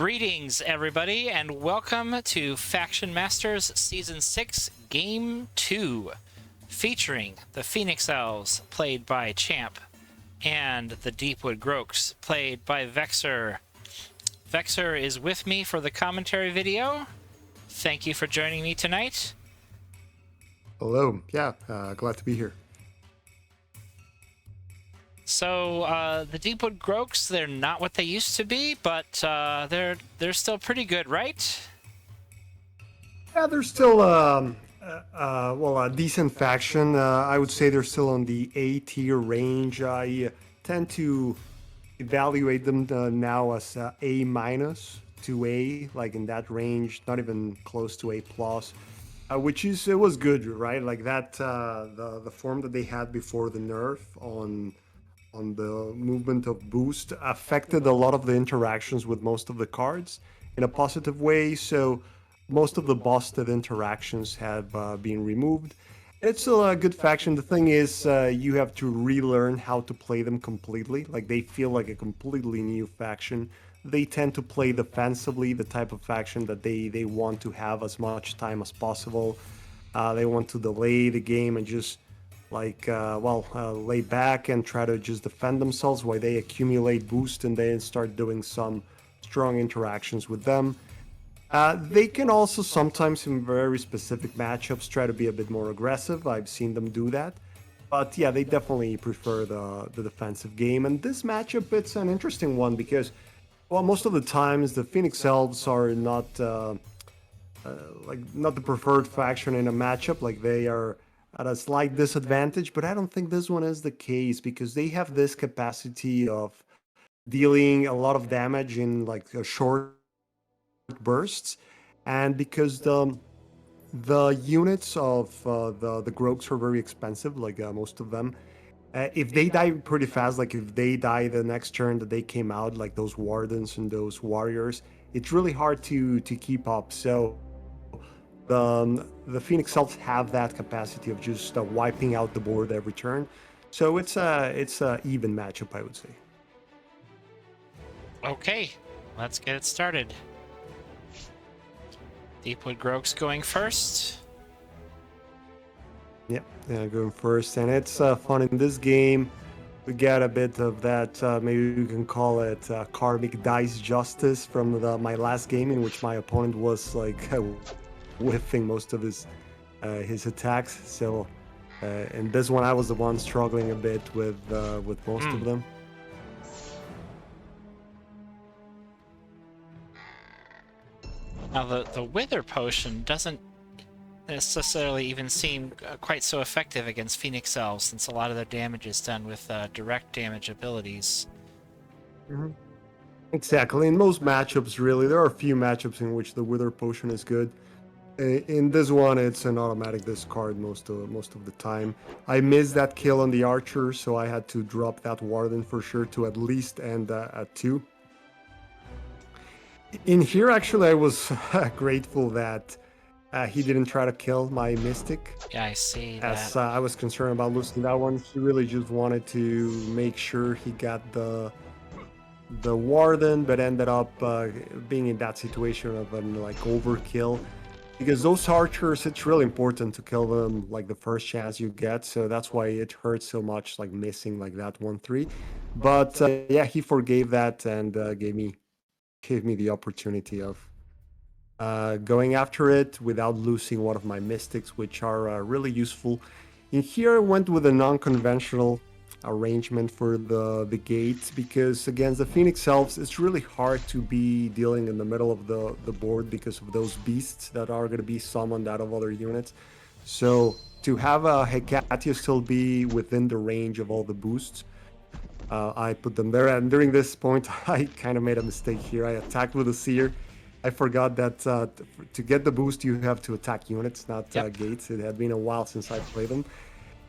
Greetings, everybody, and welcome to FactionMasters Season 6, Game 2, featuring the Phoenix Elves, played by Champ, and the Deepwood Groaks, played by Vexer. Vexer is with me for the commentary video. Thank you for joining me tonight. Hello. Yeah, glad to be here. So, the Deepwood Groaks, they're not what they used to be, but they're still pretty good, right? Yeah, they're still a decent faction. I would say they're still on the A tier range. I tend to evaluate them now as A minus to A, like in that range, not even close to A plus, which is it was good, right? Like that the form that they had before the nerf on the movement of boost affected a lot of the interactions with most of the cards in a positive way. So most of the busted interactions have been removed. It's still a good faction. The thing is, you have to relearn how to play them completely. Like they feel like a completely new faction. They tend to play defensively, the type of faction that they want to have as much time as possible. They want to delay the game and just lay back and try to just defend themselves while they accumulate boost and then start doing some strong interactions with them. They can also sometimes, in very specific matchups, try to be a bit more aggressive. I've seen them do that. But yeah, they definitely prefer the defensive game. And this matchup, it's an interesting one because, well, most of the times the Phoenix Elves are not not the preferred faction in a matchup. Like they are at a slight disadvantage, but I don't think this one is the case because they have this capacity of dealing a lot of damage in like a short bursts, and because the units of the Groaks are very expensive, like most of them. If they die pretty fast, like if they die the next turn that they came out, like those wardens and those warriors, it's really hard to keep up. So the Phoenix Elves have that capacity of just wiping out the board every turn. So it's a even matchup, I would say. Okay, let's get it started. Deepwood Groaks going first. Yeah, going first, and it's fun in this game. We get a bit of that, maybe we can call it karmic dice justice from my last game, in which my opponent was like whiffing most of his attacks. So in this one, I was the one struggling a bit with most of them. Now, the Wither Potion doesn't necessarily even seem quite so effective against Phoenix Elves, since a lot of their damage is done with direct damage abilities. Mm-hmm. Exactly. In most matchups, really, there are a few matchups in which the Wither Potion is good. In this one, it's an automatic discard most of the time. I missed that kill on the archer, so I had to drop that warden for sure to at least end at 2. In here, actually, I was grateful that he didn't try to kill my mystic. Yeah, I see As that. I was concerned about losing that one, he really just wanted to make sure he got the warden, but ended up being in that situation of an like overkill. Because those archers, it's really important to kill them like the first chance you get, so that's why it hurts so much, like missing like that 1-3. But yeah, he forgave that and gave me the opportunity of going after it without losing one of my mystics, which are really useful. In here, I went with a non-conventional arrangement for the gate because against the Phoenix Elves, it's really hard to be dealing in the middle of the board because of those beasts that are going to be summoned out of other units. So to have a Hecatia still be within the range of all the boosts, I put them there. And during this point, I kind of made a mistake here. I attacked with a Seer. I forgot that to get the boost, you have to attack units, not gates. It had been a while since I played them.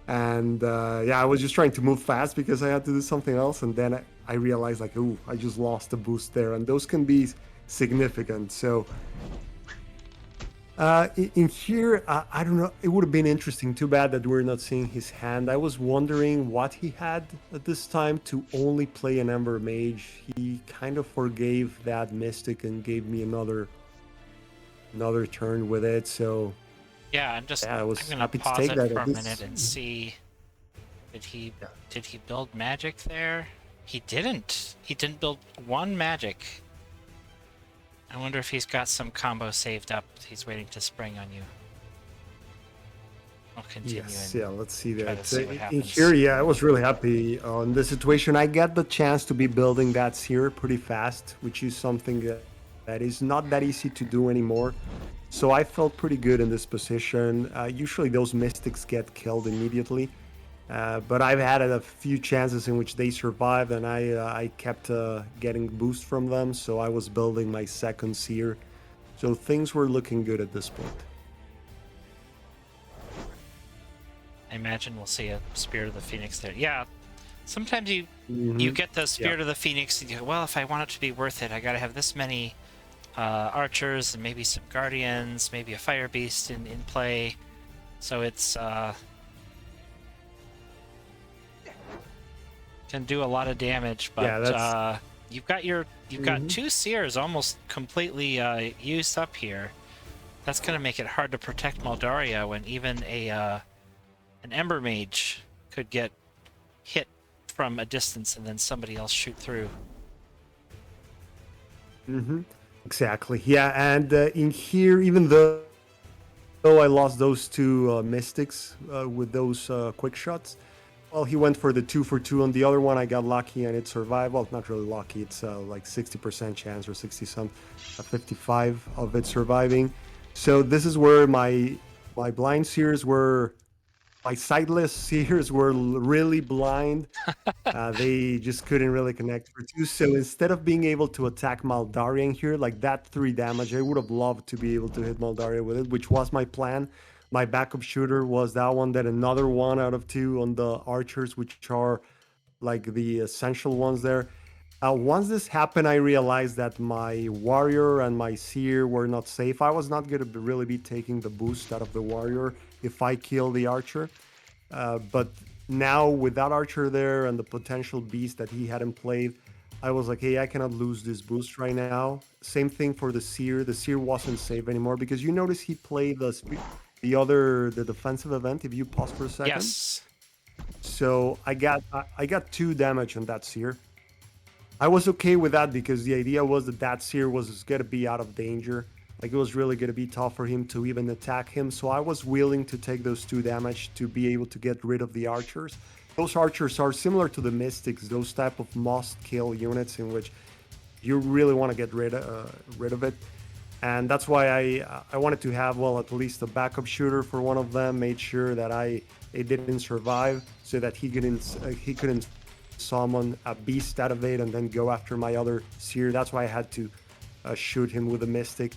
And yeah, I was just trying to move fast because I had to do something else. And then I realized like, ooh, I just lost the boost there. And those can be significant. So In here, I don't know. It would have been interesting. Too bad that we're not seeing his hand. I was wondering what he had at this time to only play an Ember Mage. He kind of forgave that Mystic and gave me another turn with it. So Yeah, I was I'm gonna happy to pause take it that. for a minute and see. Yeah. Did he build magic there? He didn't. He didn't build one magic. I wonder if he's got some combo saved up. He's waiting to spring on you. I'll continue. Yes, and yeah, let's see try that. to see what In happens. here, yeah, I was really happy on the situation. I got the chance to be building that Seer pretty fast, which is something that is not that easy to do anymore. So I felt pretty good in this position. Usually those Mystics get killed immediately. But I've had a few chances in which they survived, and I kept getting boost from them, so I was building my second Seer. So things were looking good at this point. I imagine we'll see a Spirit of the Phoenix there. Yeah, sometimes you Mhm. get the Spirit of the Phoenix and you go, well, if I want it to be worth it, I gotta have this many archers and maybe some guardians, maybe a fire beast in play. So it's can do a lot of damage, but Yeah, you've got two seers almost completely used up here. That's gonna make it hard to protect Moldaria when even an Ember Mage could get hit from a distance and then somebody else shoot through. Exactly. Yeah, and in here, even though I lost those two Mystics with those quick shots, well, he went for the 2-for-2 on the other one. I got lucky and it survived. Well, not really lucky. It's like 60% chance or 60 some, 55 of it surviving. So this is where my blind seers were. My sightless seers were really blind. They just couldn't really connect for two. So instead of being able to attack Maldarian here, like that 3 damage, I would have loved to be able to hit Maldaria with it, which was my plan. My backup shooter was that one, then another 1 out of 2 on the archers, which are like the essential ones there. Once this happened, I realized that my warrior and my seer were not safe. I was not going to really be taking the boost out of the warrior if I kill the archer. But now with that archer there and the potential beast that he hadn't played, I was like, hey, I cannot lose this boost right now. Same thing for the seer. The seer wasn't safe anymore because you notice he played the defensive event. If you pause for a second, Yes. so I got 2 damage on that seer. I was okay with that because the idea was that seer was gonna be out of danger. Like it was really gonna be tough for him to even attack him. So I was willing to take those 2 damage to be able to get rid of the archers. Those archers are similar to the mystics, those type of must-kill units in which you really want to get rid of it. And that's why I wanted to have, well, at least a backup shooter for one of them. Made sure that it didn't survive, so that he couldn't summon a beast out of it and then go after my other seer. That's why I had to shoot him with a mystic.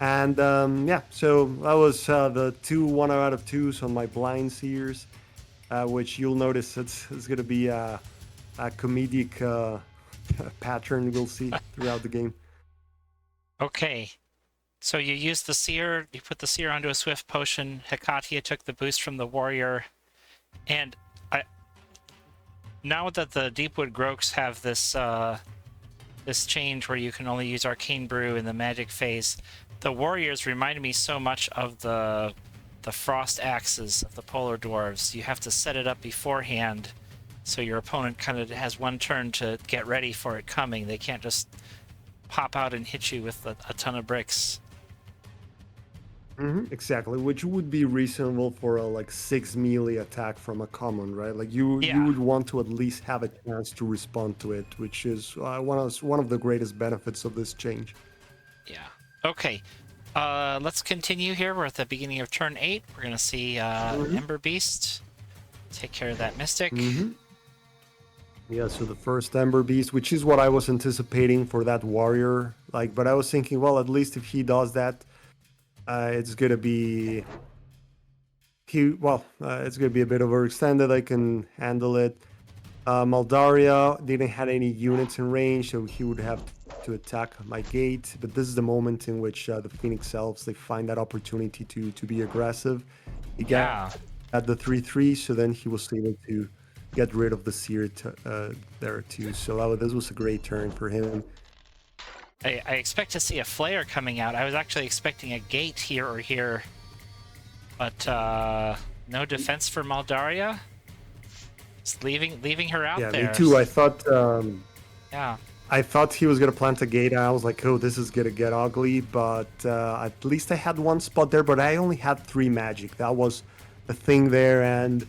And yeah, so that was the 2 1 out of 2s on my blind seers, which you'll notice it's going to be a comedic pattern we'll see throughout the game. Okay. So you used the seer, you put the seer onto a swift potion, Hekatia took the boost from the warrior, and now that the Deepwood Groaks have this this change where you can only use Arcane Brew in the magic phase, the warriors remind me so much of the frost axes of the polar dwarves. You have to set it up beforehand so your opponent kind of has one turn to get ready for it coming. They can't just pop out and hit you with a ton of bricks. Exactly, which would be reasonable for a like 6 melee attack from a common, right? Like you Yeah. would want to at least have a chance to respond to it, which is one of the greatest benefits of this change. Yeah. Okay. Let's continue here. We're at the beginning of turn 8. We're gonna see Ember Beast take care of that Mystic. Yeah, so the first Ember Beast, which is what I was anticipating for that warrior, like, but I was thinking, well, at least if he does that, it's gonna be it's gonna be a bit overextended. I can handle it. Maldaria didn't have any units in range, so he would have to attack my gate, but this is the moment in which the Phoenix Elves, they find that opportunity to be aggressive. He Yeah. got at the 3/3, so then he was able to get rid of the Seer there too. So this was a great turn for him. I expect to see a flare coming out. I was actually expecting a gate here or here, but no defense for Maldaria. Just leaving her out there. Yeah, me too. I thought Yeah. I thought he was gonna plant a gate. I was like, oh, this is gonna get ugly. But at least I had one spot there. But I only had 3 magic. That was the thing there, and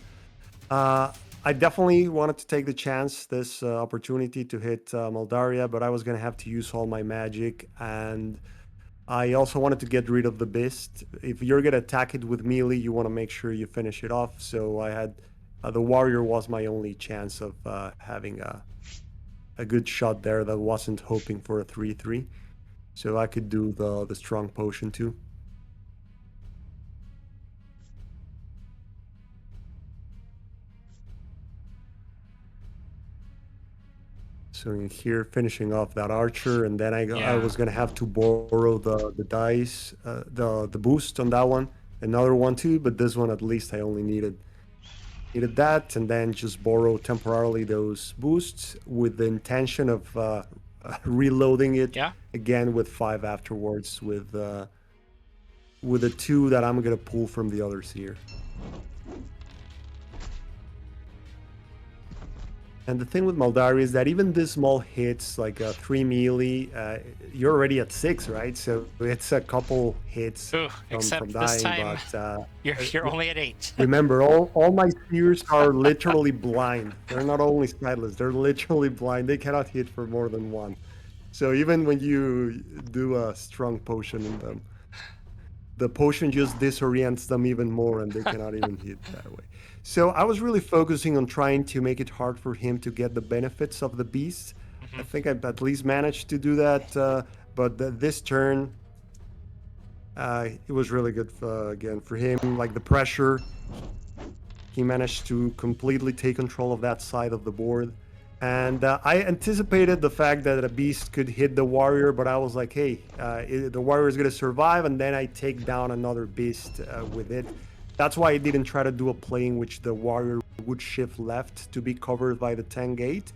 I definitely wanted to take the chance, this opportunity to hit Maldaria, but I was gonna have to use all my magic, and I also wanted to get rid of the beast. If you're gonna attack it with melee, you want to make sure you finish it off. So I had the warrior was my only chance of having a good shot there that wasn't hoping for a 3/3. So I could do the strong potion too. So in here, finishing off that archer, and then I was gonna have to borrow the dice, the boost on that one, another one too. But this one, at least, I only needed that, and then just borrow temporarily those boosts with the intention of reloading it again with 5 afterwards with the 2 that I'm gonna pull from the others here. And the thing with Maldaria is that even this small hits, like 3 melee, you're already at 6, right? So it's a couple hits except from dying. This time, but you're only at 8. Remember, all my spears are literally blind. They're not only sightless, they're literally blind. They cannot hit for more than 1. So even when you do a strong potion in them, the potion just disorients them even more, and they cannot even hit that way. So I was really focusing on trying to make it hard for him to get the benefits of the beast. I think I at least managed to do that, but this turn, it was really good again for him. Like the pressure, he managed to completely take control of that side of the board. And I anticipated the fact that a beast could hit the warrior, but I was like, hey, the warrior is going to survive, and then I take down another beast with it. That's why I didn't try to do a play in which the warrior would shift left to be covered by the 10 gate.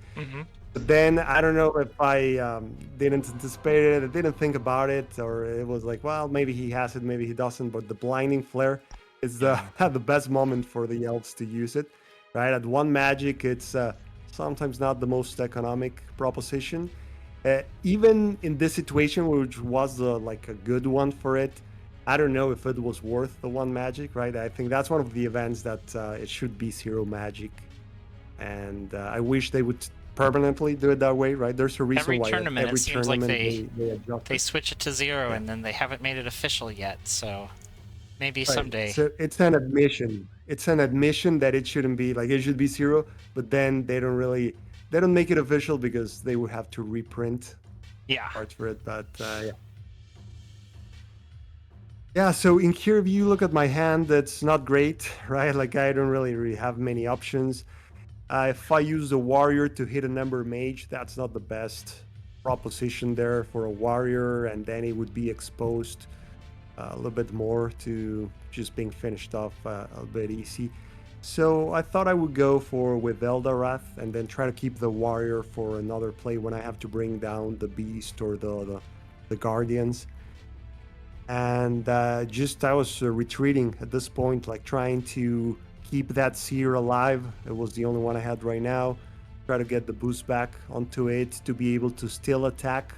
But then I don't know if I didn't anticipate it, I didn't think about it, or it was like, well, maybe he has it, maybe he doesn't. But the blinding flare is the best moment for the elves to use it, right? At 1 magic, it's sometimes not the most economic proposition. Even in this situation, which was like a good one for it, I don't know if it was worth the 1 magic, right? I think that's one of the events that it should be 0 magic, and I wish they would permanently do it that way, right? There's a reason why every it seems like they adjust they switch it to 0, and then they haven't made it official yet. So maybe someday. So it's an admission. It's an admission that it shouldn't be like it should be 0, but then they don't make it official because they would have to reprint parts for it. But yeah, so in here, if you look at my hand, that's not great, right? Like I don't really have many options. If I use the warrior to hit an Ember Mage, that's not the best proposition there for a warrior, and then it would be exposed a little bit more to just being finished off a bit easy. So I thought I would go with Eldorath and then try to keep the warrior for another play when I have to bring down the beast or the guardians. And I was retreating at this point, like trying to keep that seer alive. It was the only one I had right now. Try to get the boost back onto it to be able to still attack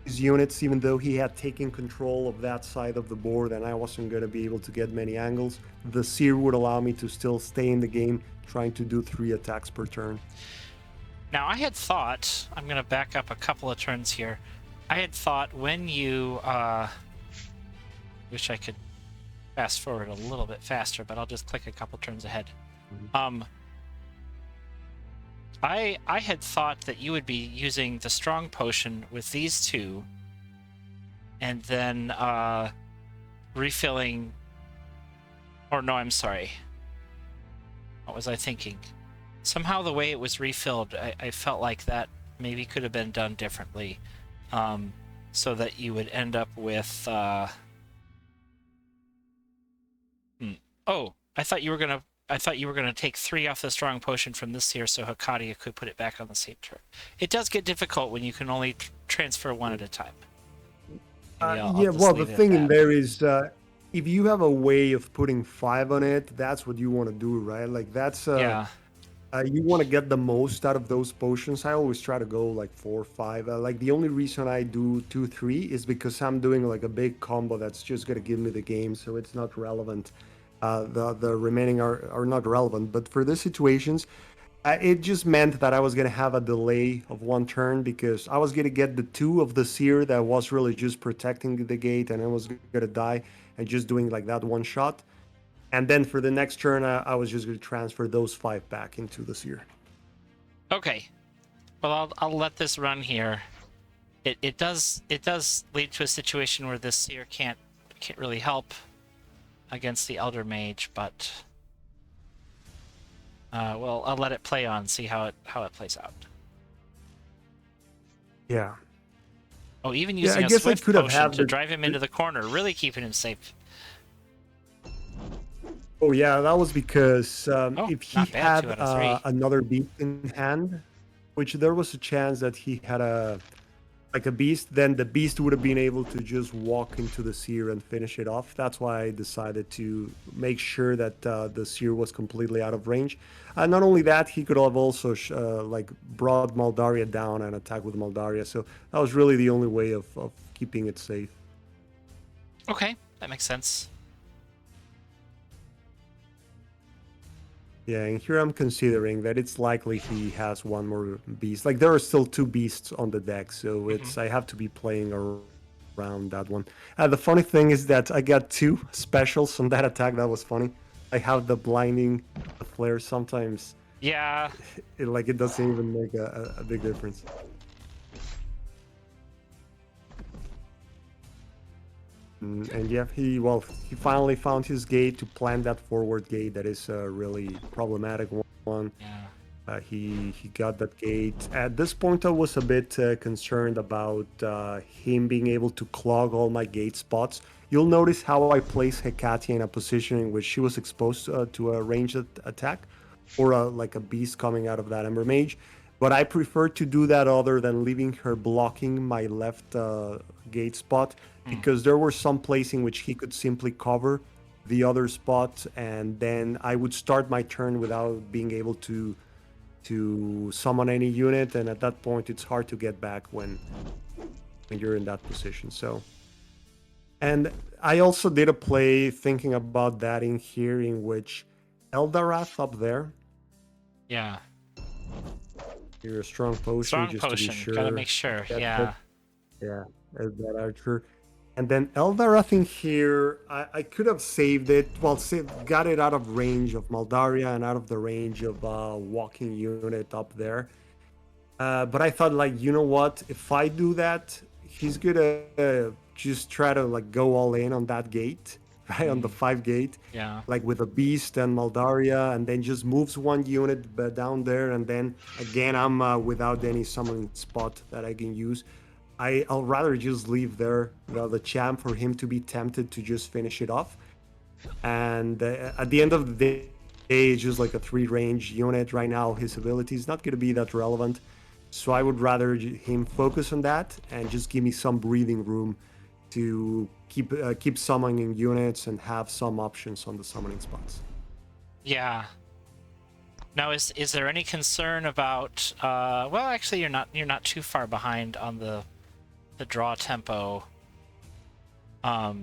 his units, even though he had taken control of that side of the board and I wasn't going to be able to get many angles. The seer would allow me to still stay in the game, trying to do 3 attacks per turn. Now I had thought, I'm going to back up a couple of turns here. I had thought when you wish I could fast forward a little bit faster, but I'll just click a couple turns ahead. I had thought that you would be using the strong potion with these 2, and then refilling. Or no, I'm sorry. What was I thinking? Somehow the way it was refilled, I felt like that maybe could have been done differently. so that you would end up with. Oh, I thought you were gonna take 3 off the strong potion from this here, so Hakadia could put it back on the same turn. It does get difficult when you can only transfer 1 at a time. I'll Yeah, just well, the leave it at thing in that. there is, if you have a way of putting 5 on it, that's what you want to do, right? Like that's Yeah. you want to get the most out of those potions. I always try to go like 4 or 5. Like the only reason I do 2, 3 is because I'm doing like a big combo that's just gonna give me the game, so it's not relevant. The remaining are not relevant, but for these situations, it just meant that I was gonna have a delay of 1 turn because I was gonna get the 2 of the seer that was really just protecting the gate, and I was gonna die and just doing like that 1 shot. And then for the next turn, I was just gonna transfer those 5 back into the seer. Okay. Well, I'll let this run here. It does lead to a situation where this seer can't really help against the Elder Mage, but well, I'll let it play on, see how it plays out. Yeah. Oh, even Yeah, using I a guess I Swift could have potion had to drive him into the corner, really keeping him safe. Oh yeah, that was because if he not bad, 2 had out of 3. another beast in hand, which there was a chance that he had a beast, then the beast would have been able to just walk into the seer and finish it off. That's why I decided to make sure that the seer was completely out of range. Not only that, he could have also brought Maldaria down and attacked with Maldaria. So that was really the only way of keeping it safe. Okay, that makes sense. Yeah, and here I'm considering that it's likely he has 1 more beast. Like there are still 2 beasts on the deck, so it's I have to be playing around that one. The funny thing is that I got 2 specials on that attack. That was funny. I have the blinding, the flare. Sometimes, Yeah. it doesn't even make a big difference. And yeah, he finally found his gate to plant that forward gate. That is a really problematic one. Yeah. He got that gate. At this point, I was a bit concerned about him being able to clog all my gate spots. You'll notice how I place Hekatia in a position in which she was exposed to a ranged attack, or like a beast coming out of that Ember Mage. But I prefer to do that other than leaving her blocking my left gate spot, because there were some places in which he could simply cover the other spot, and then I would start my turn without being able to summon any unit, and at that point it's hard to get back when you're in that position. So, and I also did a play thinking about that in here, in which Eldarath up there. Yeah. You're a strong potion, Strong just potion. to be sure. Gotta make sure. Yeah. Yeah, as that archer. And then Eldarath in here, I could have saved it. Well, got it out of range of Maldaria and out of the range of walking unit up there. But I thought, like, you know what? If I do that, he's gonna just try to like go all in on that gate, right, on the 5 gate. Yeah. Like with a beast and Maldaria, and then just moves 1 unit down there, and then again I'm without any summoning spot that I can use. I'll rather just leave there the champ for him to be tempted to just finish it off. And at the end of the day, it's just like a 3 range unit right now. His ability is not going to be that relevant. So I would rather him focus on that and just give me some breathing room to keep summoning units and have some options on the summoning spots. Yeah. Now, is there any concern about? Well, actually, you're not too far behind on the draw tempo. But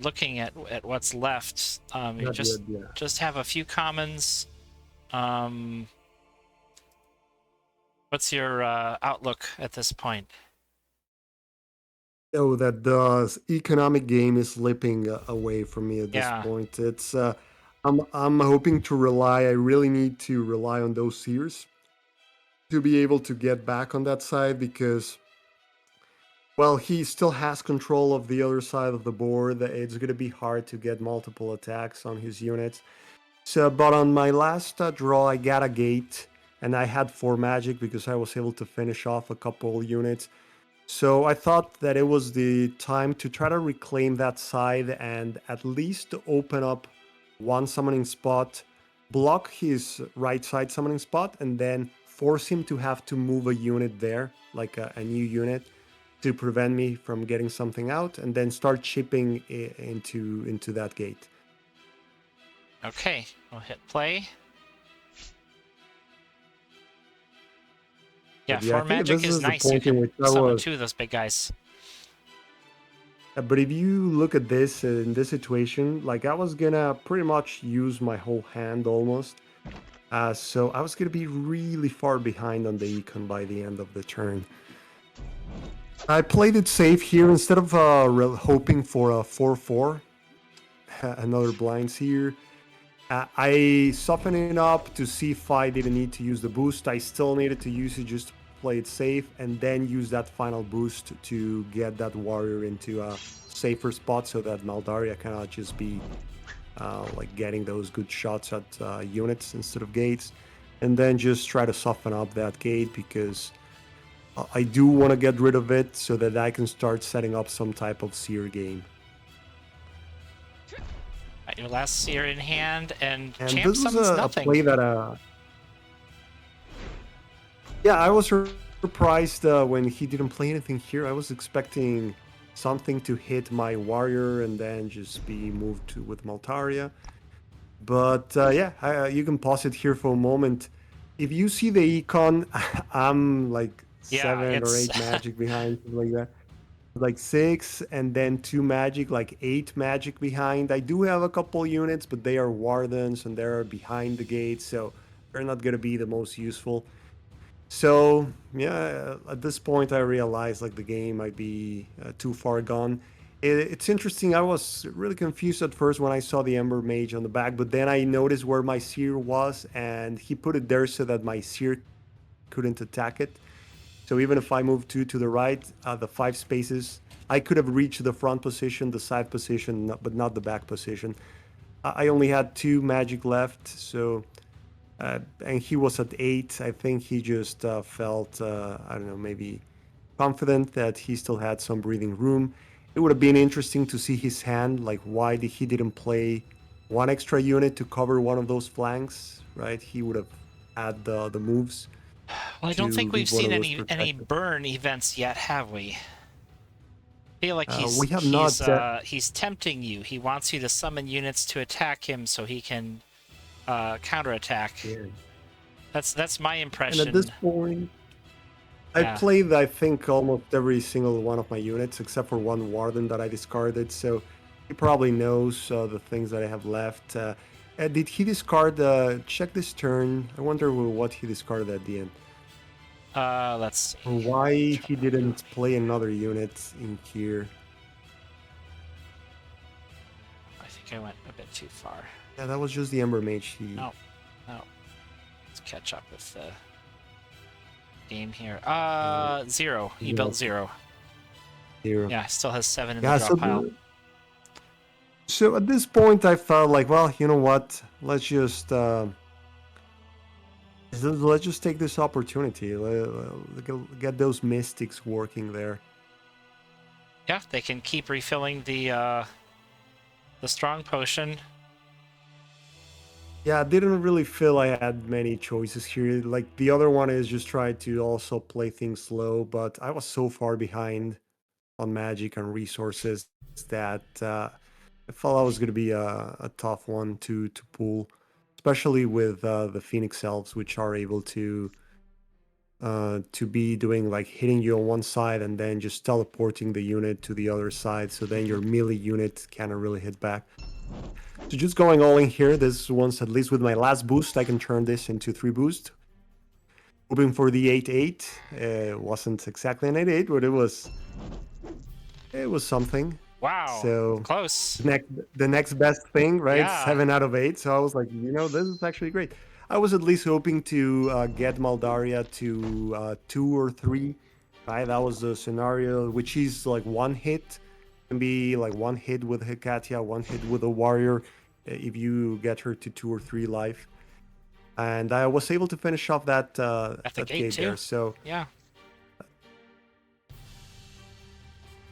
looking at what's left, you just have a few commons. What's your outlook at this point? Oh, that the economic game is slipping away from me at this point. It's I'm hoping to rely. I really need to rely on those seers to be able to get back on that side, because, well, he still has control of the other side of the board. It's going to be hard to get multiple attacks on his units. So, but on my last draw, I got a gate, and I had 4 magic because I was able to finish off a couple units. So I thought that it was the time to try to reclaim that side and at least open up one summoning spot, block his right side summoning spot, and then force him to have to move a unit there, like a new unit, to prevent me from getting something out, and then start chipping into that gate. Okay, we'll hit play. Yeah, But yeah, I 4 think magic this is is the nice. You point in can which I summon was. 2 of those big guys. But if you look at this in this situation, like I was gonna pretty much use my whole hand almost. So I was gonna be really far behind on the econ by the end of the turn. I played it safe here instead of hoping for a 4-4. Another blinds here. I softened it up to see if I didn't need to use the boost. I still needed to use it just to play it safe, and then use that final boost to get that warrior into a safer spot so that Maldaria cannot just be like getting those good shots at units instead of gates. And then just try to soften up that gate because I do want to get rid of it so that I can start setting up some type of seer game. Got your last seer in hand, and And Champ this was summons a nothing. play that, yeah, I was surprised when he didn't play anything here. I was expecting something to hit my warrior and then just be moved to with Maltaria. But yeah, you can pause it here for a moment. If you see the econ, I'm like Yeah, 7 or it's 8 magic behind, something like that. Like 6 and then 2 magic, like 8 magic behind. I do have a couple units, but they are wardens and they're behind the gate, so they're not gonna be the most useful. So yeah, at this point I realized like the game might be too far gone. It's interesting. I was really confused at first when I saw the Ember Mage on the back, but then I noticed where my Seer was, and he put it there so that my Seer couldn't attack it. So even if I move 2 to the right, the 5 spaces, I could have reached the front position, the side position, but not the back position. I only had 2 magic left, so and he was at 8. I think he just felt, I don't know, maybe confident that he still had some breathing room. It would have been interesting to see his hand, like why he didn't play 1 extra unit to cover one of those flanks, right? He would have had the moves. Well, I don't think we've leave one seen of those any protected. burn events yet, have we? I feel like We have not. he's tempting you. He wants you to summon units to attack him so he can counterattack. Yeah. That's my And impression. at this point, I Yeah. played, I think, almost every single one of my units except for 1 Warden that I discarded. So he probably knows the things that I have left. Did he discard? Check this turn. I wonder what he discarded at the end. Let's see. Or why he didn't play another unit in here. I think I went a bit too far. Yeah, that was just the Ember Mage. No. Let's catch up with the game here. 0. He Yeah. built 0. 0. Yeah, still has 7 in the draw pile. So at this point, I felt like, well, you know what? Let's just take this opportunity. Get those mystics working there. Yeah, they can keep refilling the strong potion. Yeah, I didn't really feel I had many choices here. Like the other one is just try to also play things slow, but I was so far behind on magic and resources that I felt I was going to be a tough one to pull, especially with the Phoenix Elves, which are able to be doing like hitting you on one side and then just teleporting the unit to the other side, so then your melee unit cannot really hit back. So just going all in here, this once at least with my last boost, I can turn this into 3 boost. Hoping for the 8-8. It wasn't exactly an 8-8, but it was something. Wow. So close. The next best thing, right? Yeah. 7 out of 8. So I was like, this is actually great. I was at least hoping to get Maldaria to 2 or 3. Right? That was the scenario, which is like 1 hit. Can be like 1 hit with Hekatia, 1 hit with a warrior if you get her to 2 or 3 life. and I was able to finish off that At the that gate gate too. there. So Yeah.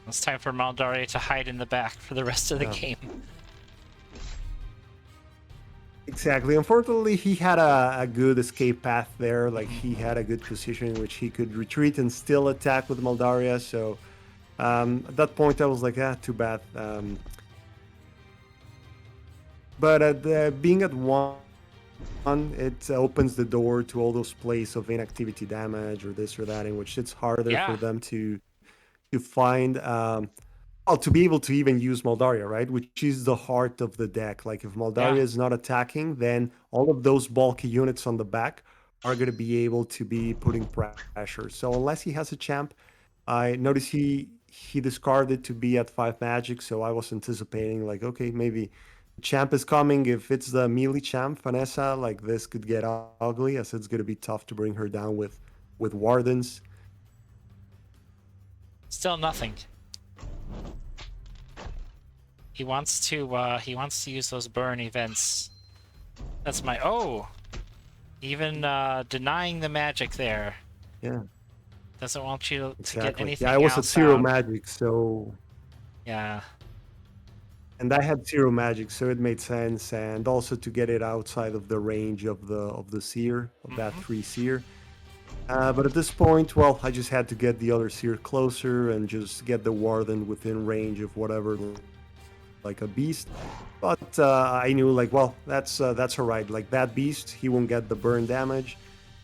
It's time for Maldaria to hide in the back for the rest of the yeah, game. exactly. Unfortunately, he had a good escape path there. Like Mhm. he had a good position in which he could retreat and still attack with Maldaria. So at that point, I was like, too bad. But being at one, it opens the door to all those plays of inactivity damage or this or that, in which it's harder for Yeah. them to find. Well, to be able to even use Moldaria, right? Which is the heart of the deck. Like if Moldaria Yeah. is not attacking, then all of those bulky units on the back are going to be able to be putting pressure. So unless he has a champ, I noticed he discarded to be at 5 magic. So I was anticipating like, okay, maybe champ is coming. If it's the melee champ, Vanessa, like this could get ugly, as it's going to be tough to bring her down with wardens. Still nothing. He wants to use those burn events. That's my even denying the magic there. Yeah, Doesn't want you to get exactly. Yeah, I anything was at else 0 out. magic, so Yeah. and I had 0 magic, so it made sense, and also to get it outside of the range of the seer of that Mhm. 3 seer. But at this point, well, I just had to get the other seer closer and just get the warden within range of whatever, like a beast. But I knew, like, well, that's all right. Like that beast, he won't get the burn damage.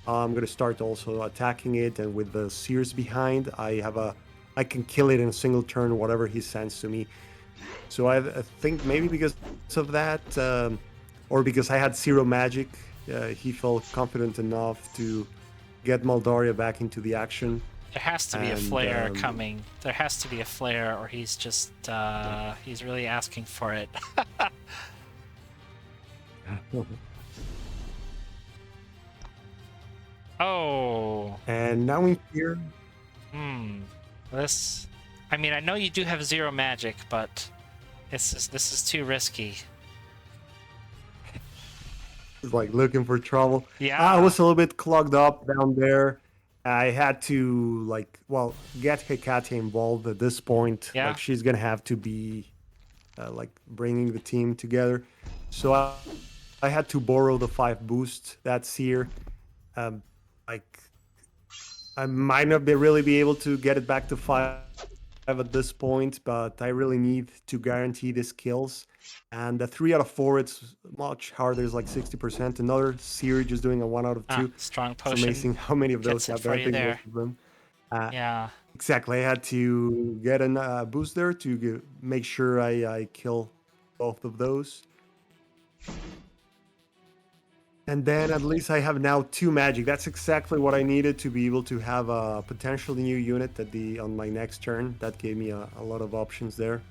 I'm gonna start also attacking it, and with the seers behind, I can kill it in a single turn, whatever he sends to me. So I think maybe because of that, or because I had 0 magic, he felt confident enough to get Moldaria back into the action. There has to be a And flare coming. There has to be a flare, or he's just he's really asking for it. Oh. and now in here, This. I mean, I know you do have 0 magic, but this is too risky. is like looking for trouble. Yeah. I was a little bit clogged up down there. I had to like, well, get Hecate involved at this point. Yeah. Like she's gonna have to be like bringing the team together. So I had to borrow the 5 boost that's here. Like I might not really be able to get it back to 5 at this point, but I really need to guarantee these kills. And the 3 out of 4, it's much harder. It's like 60%. Another series just doing a 1 out of 2. Strong It's potion. amazing how many of those Gets it have for there. I you think there. most of them. Yeah. Exactly. I had to get a boost there to make sure I kill both of those. And then at least I have now 2 magic. That's exactly what I needed to be able to have a potential new unit at on my next turn. That gave me a lot of options there.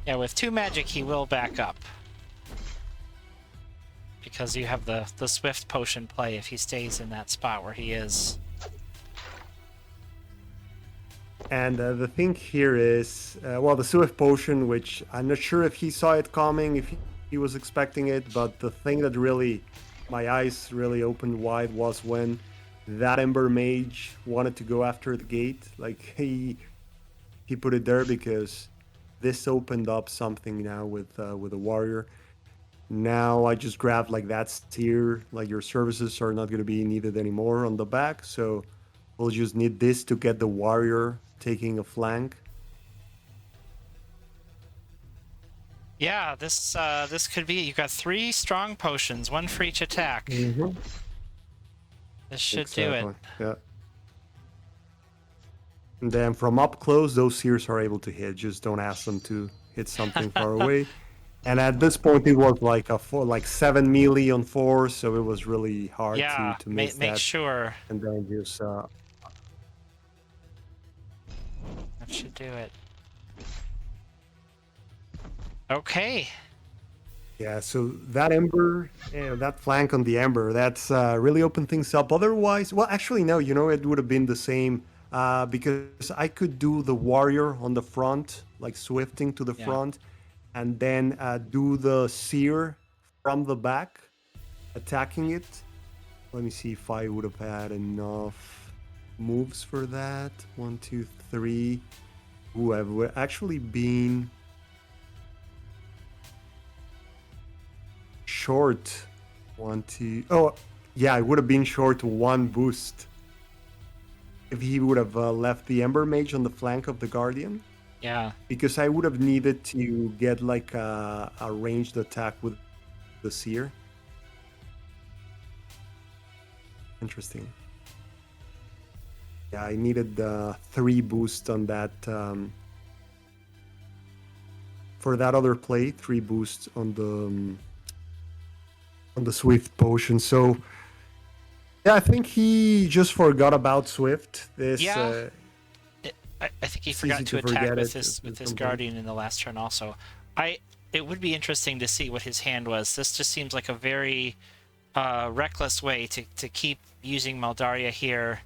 Yeah, with 2 magic, he will back up. Because you have the swift potion play if he stays in that spot where he is. And the thing here is, well, the Swift Potion, which I'm not sure if he saw it coming, if he was expecting it, but the thing that really, my eyes really opened wide was when that Ember Mage wanted to go after the gate. Like, he put it there because this opened up something now with a warrior. Now I just grabbed like that tier, like your services are not going to be needed anymore on the back, so we'll just need this to get the warrior taking a flank. Yeah, this could be. You got 3 strong potions, 1 for each attack. Mm-hmm. This should do it. Yeah. And then from up close, those seers are able to hit. Just don't ask them to hit something far away. And at this point, it was like a 7 melee on 4, so it was really hard to miss that. Make sure. And then just that should do it. Okay. Yeah, so that Ember, that flank on the Ember, that's really opened things up. Otherwise, well, actually, no, it would have been the same because I could do the Warrior on the front, like swifting to the front, and then do the Seer from the back. attacking it. Let me see if I would have had enough moves for that. 1, 2, 3. Ooh, I've actually been short. 1, 2. Oh, yeah, I would have been short 1 boost if he would have left the Ember Mage on the flank of the Guardian. Yeah. Because I would have needed to get like a ranged attack with the Seer. Interesting. Yeah, I needed 3 boost on that. For that other play, 3 boosts on the Swift potion. So yeah, I think he just forgot about Swift. Yeah. I think he it's forgot easy to to attack forget with it his at some point. Guardian in the last turn also. It would be interesting to see what his hand was. This just seems like a very reckless way to keep using Maldaria here.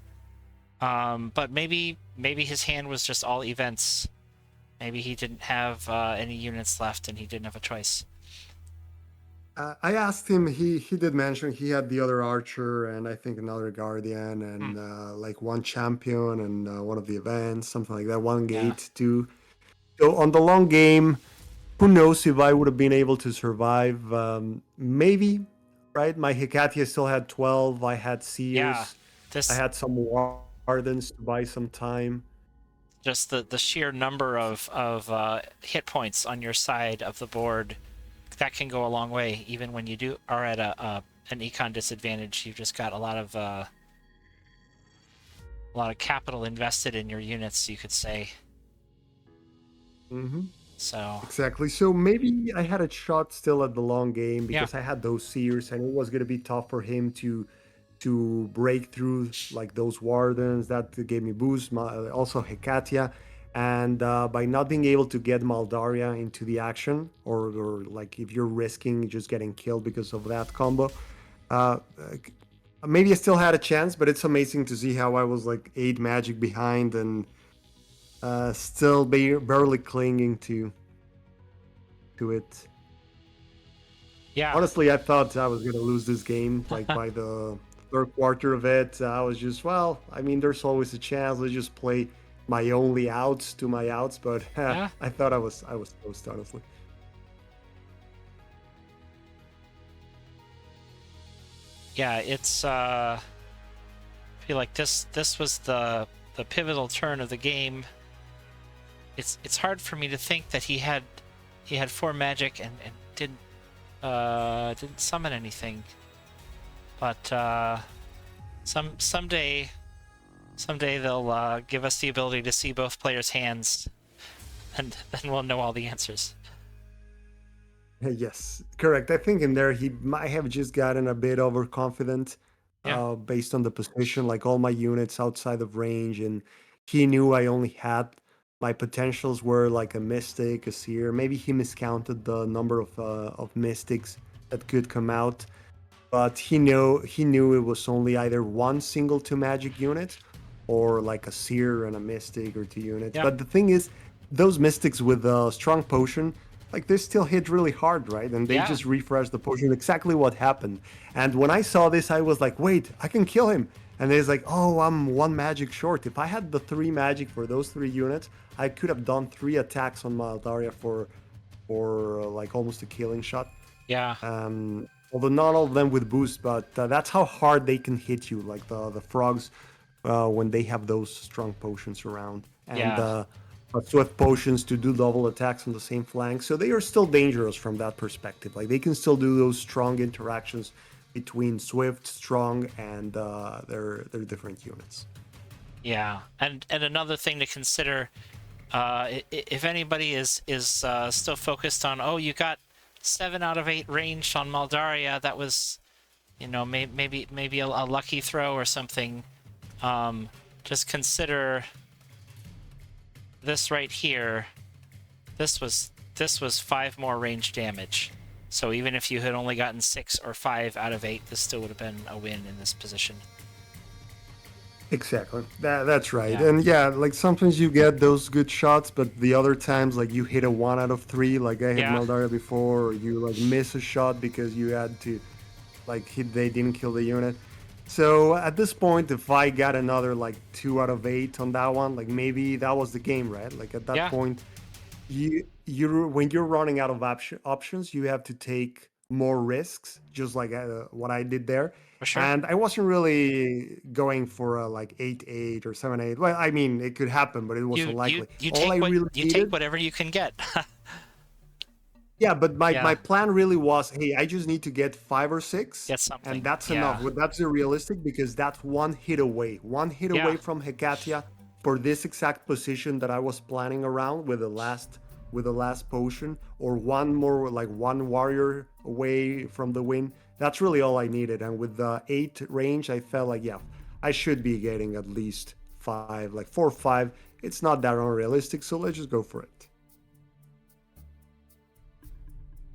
But maybe his hand was just all events. Maybe he didn't have any units left and he didn't have a choice. I asked him. He did mention he had the other archer and I think another guardian and like 1 champion and one of the events, something like that. 1 gate too. So on the long game, who knows if I would have been able to survive? Maybe, right? My Hecatia still had 12. I had Seers. I had some Wardens to buy some time. Just the sheer number of hit points on your side of the board, that can go a long way. Even when you are at an econ disadvantage, you've just got a lot of capital invested in your units, you could say. Mm-hmm. So exactly. So maybe I had a shot still at the long game because I had those Seers and it was going to be tough for him to break through like those Wardens. That gave me boost. Also Hecatia. And by not being able to get Maldaria into the action, or like if you're risking just getting killed because of that combo, maybe I still had a chance, but it's amazing to see how I was like 8 magic behind and still barely clinging to it. yeah, honestly, I thought I was gonna lose this game like by the 3rd quarter of it. I was just, well, I mean, there's always a chance. Let's just play my only outs to my outs, but I thought I was toast, honestly. Yeah, it's I feel like this was the pivotal turn of the game. It's hard for me to think that he had 4 magic and didn't summon anything. But someday they'll give us the ability to see both players' hands, and then we'll know all the answers. Yes, correct. I think in there he might have just gotten a bit overconfident based on the position, like all my units outside of range, and he knew I only had my potentials were like a mystic, a seer. Maybe he miscounted the number of mystics that could come out, but he knew it was only either 1 single 2 magic unit or like a seer and a mystic or 2 units. But the thing is, those mystics with a strong potion, like they still hit really hard, right? And they just refresh the potion. Exactly what happened. And when I saw this, I was like, wait, I can kill him. And he's like, oh, I'm 1 magic short. If I had the 3 magic for those 3 units, I could have done 3 attacks on Maldaria for like almost a killing shot. Yeah. Although not all of them with boost, but that's how hard they can hit you, like the frogs when they have those strong potions around. And Swift potions to do double attacks on the same flank. So they are still dangerous from that perspective. Like they can still do those strong interactions between Swift, Strong, and their different units. Yeah, and another thing to consider, if anybody is still focused on, oh, you got 7 out of 8 ranged on Maldaria, that was, maybe a lucky throw or something. Just consider this right here. This was 5 more range damage. So even if you had only gotten 6 or 5 out of 8, this still would have been a win in this position. Exactly. That's right. And like sometimes you get those good shots, but the other times like you hit a 1 out of 3, like I had Maldaria before, or you like miss a shot because you had to like they didn't kill the unit. So at this point, if I got another like 2 out of 8 on that one, like maybe that was the game, right? Like at that Yeah, point, you when you're running out of options, you have to take more risks, just like what I did there. for sure. And I wasn't really going for a like 8-8 or 7-8. Well, I mean, it could happen, but it was unlikely. You All I take what really you take needed, whatever you can get. yeah, but my Yeah, plan really was, hey, I just need to get 5 or 6, get and something. that's enough. Yeah, Well, that's the realistic because that's one hit yeah, away from Hecatia for this exact position that I was planning around with the last potion, or one more like one warrior away from the win. That's really all I needed, and with the 8 range, I felt like yeah, I should be getting at least 5, like 4 or 5. It's not that unrealistic, so let's just go for it.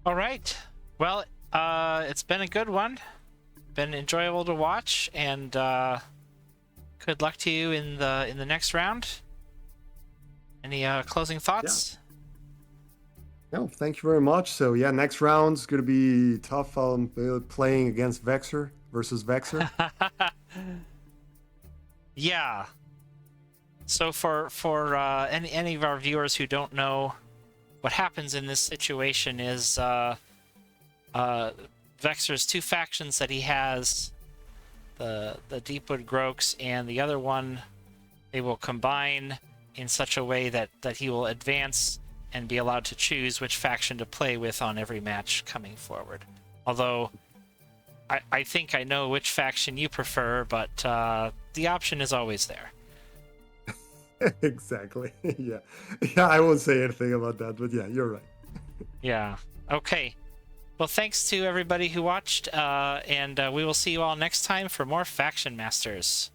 all right. Well, it's been a good one. Been enjoyable to watch, and good luck to you in the next round. Any closing thoughts? No, thank you very much. So yeah, next round's gonna be tough. Playing against Vexer versus Vexer. Yeah. So for any of our viewers who don't know, what happens in this situation is Vexer's 2 factions that he has, the Deepwood Groaks and the other one, they will combine in such a way that he will advance and be allowed to choose which faction to play with on every match coming forward. Although I think I know which faction you prefer, but the option is always there. Exactly. Yeah. Yeah, I won't say anything about that, but yeah, you're right. Yeah. Okay. Well, thanks to everybody who watched, and we will see you all next time for more Faction Masters.